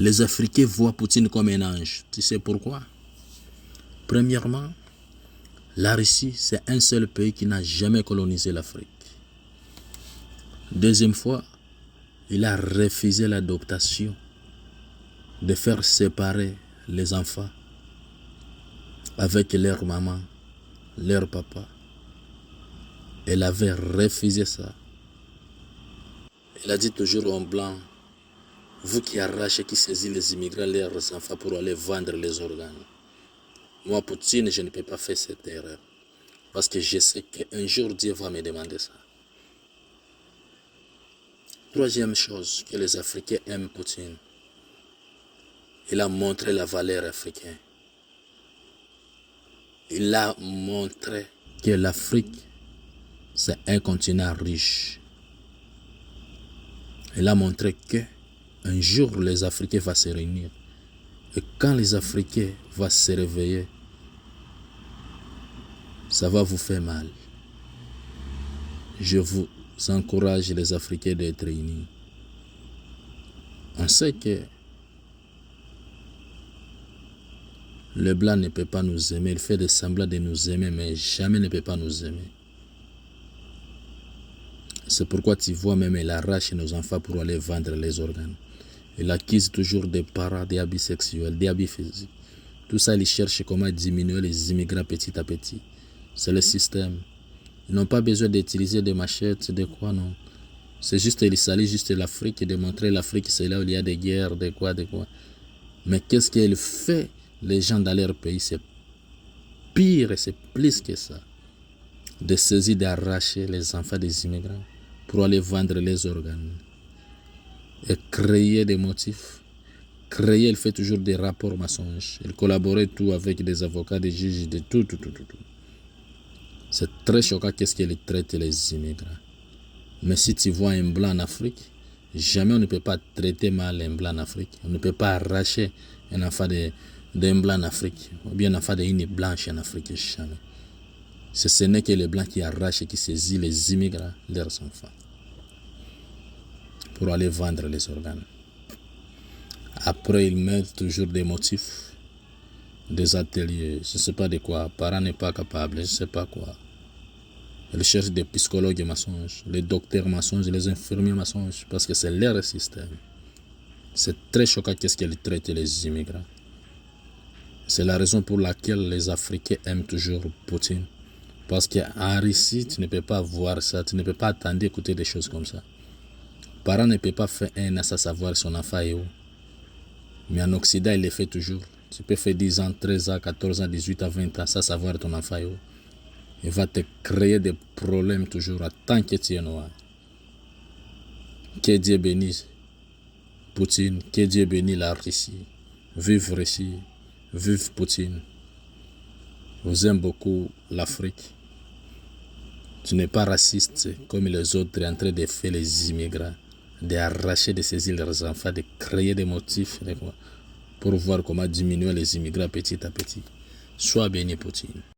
Les Africains voient Poutine comme un ange. Tu sais pourquoi? Premièrement, la Russie, c'est un seul pays qui n'a jamais colonisé l'Afrique. Deuxième fois, il a refusé l'adoption de faire séparer les enfants avec leur maman, leur papa. Elle avait refusé ça. Il a dit toujours aux Blancs, vous qui arrachez, qui saisissez les immigrants, leurs enfants pour aller vendre les organes. Moi, Poutine, je ne peux pas faire cette erreur. Parce que je sais qu'un jour, Dieu va me demander ça. Troisième chose que les Africains aiment Poutine. Il a montré la valeur africaine. Il a montré que l'Afrique, c'est un continent riche. Il a montré que un jour, les Africains vont se réunir. Et quand les Africains vont se réveiller, ça va vous faire mal. Je vous encourage, les Africains, d'être unis. On sait que le blanc ne peut pas nous aimer. Il fait des semblants de nous aimer, mais jamais ne peut pas nous aimer. C'est pourquoi tu vois même, il arrache nos enfants pour aller vendre les organes. Il accuse toujours des parents, des abus sexuels, des abus physiques. Tout ça, il cherche comment diminuer les immigrants petit à petit. C'est le système. Ils n'ont pas besoin d'utiliser des machettes, de quoi, non. C'est juste, il s'allie juste l'Afrique et de montrer l'Afrique, c'est là où il y a des guerres, de quoi. Mais qu'est-ce qu'il fait, les gens dans leur pays? C'est pire et c'est plus que ça. De saisir, d'arracher les enfants des immigrants pour aller vendre les organes. Et créer des motifs. Il fait toujours des rapports mensonges. Il collaborait tout avec des avocats, des juges, de tout. C'est très choquant qu'est-ce qu'il traite les immigrants. Mais si tu vois un blanc en Afrique, jamais on ne peut pas traiter mal un blanc en Afrique. On ne peut pas arracher un enfant d'un blanc en Afrique, ou bien un enfant d'une blanche en Afrique, jamais. Ce n'est que les blancs qui arrachent et qui saisissent les immigrants, leurs enfants, pour aller vendre les organes. Après, ils mettent toujours des motifs, des ateliers, je ne sais pas de quoi, parents n'est pas capable, je ne sais pas quoi. Ils cherchent des psychologues mensonges, les docteurs mensonges, les infirmiers mensonges, parce que c'est leur système. C'est très choquant qu'est-ce qu'ils traitent les immigrants. C'est la raison pour laquelle les Africains aiment toujours Poutine. Parce qu'en Russie, tu ne peux pas voir ça, tu ne peux pas attendre écouter des choses comme ça. Parent ne peut pas faire un an sans savoir son enfant est où. Mais en Occident, il le fait toujours. Tu peux faire 10 ans, 13 ans, 14 ans, 18 ans, 20 ans sans savoir ton enfant est où. Il va te créer des problèmes toujours tant que tu es noir. Que Dieu bénisse Poutine, que Dieu bénisse la Russie. Vive Russie, vive Poutine. Vous aimez beaucoup l'Afrique. Tu n'es pas raciste comme les autres en train de faire les immigrants, d'arracher, de saisir leurs enfants, de créer des motifs pour voir comment diminuer les immigrants petit à petit. Sois béni, Poutine.